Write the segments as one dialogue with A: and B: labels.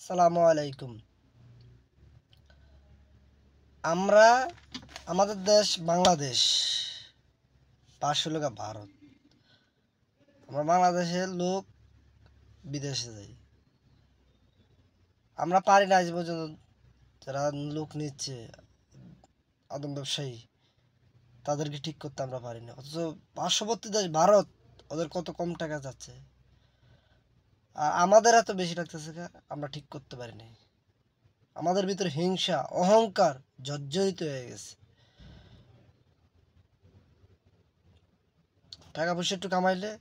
A: আসসালামু আলাইকুম। আমরা আমাদের দেশ বাংলাদেশ, পাশ হলো ভারত। আমরা বাংলাদেশের লোক বিদেশে যাই। আমরা পারি না আজ পর্যন্ত, যারা লোক নিচ্ছে আদম ব্যবসায়ী, তাদেরকে ঠিক করতে আমরা পারি না। অথচ পার্শ্ববর্তী দেশ ভারত, ওদের কত কম টাকা যাচ্ছে, আর আমাদের এত বেশি লাগতেছে, আমরা ঠিক করতে পারি না। আমাদের ভিতরে হিংসা, অহংকার জর্জরিত হয়ে গেছে। টাকা পয়সা একটু কামাইলে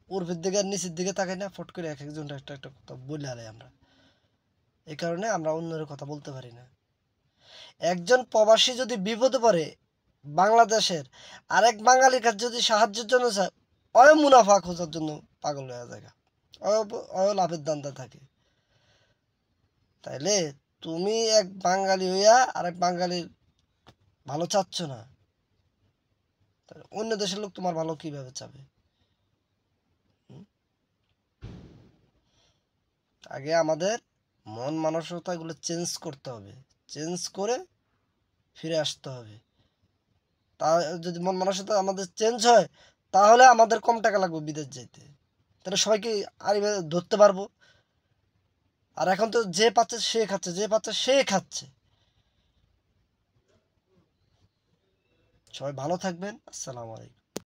A: উপরের দিকে আর নিচের দিকে তাকাই না, ফট করে এক একজন একটা একটা কথা বলে আলাই আমরা। এই কারণে আমরা অন্যের কথা বলতে পারি না। একজন প্রবাসী যদি বিপদে পড়ে বাংলাদেশের, আরেক বাঙালির কাছে যদি সাহায্যের জন্য চায়, অয় মুনাফা খোঁজার জন্য পাগল হয়ে যায়, অয় লাভের দান্দা থাকে। তাইলে তুমি এক বাঙালি হইয়া আরেক বাঙালির ভালো চাচ্ছ না, অন্য দেশের লোক তোমার ভালো কিভাবে চাবে? আগে আমাদের মন মানসিকতাগুলো চেঞ্জ করতে হবে, চেঞ্জ করে ফিরে আসতে হবে। তা যদি মন মানসিকতা আমাদের চেঞ্জ হয়, তাহলে আমাদের কম টাকা লাগবে বিদেশ যেতে, তাহলে সবাইকে আর ধরতে পারবো। আর এখন তো যে পাচ্ছে সে খাচ্ছে, যে পাচ্ছে সে খাচ্ছে। সবাই ভালো থাকবেন। আসসালামু আলাইকুম।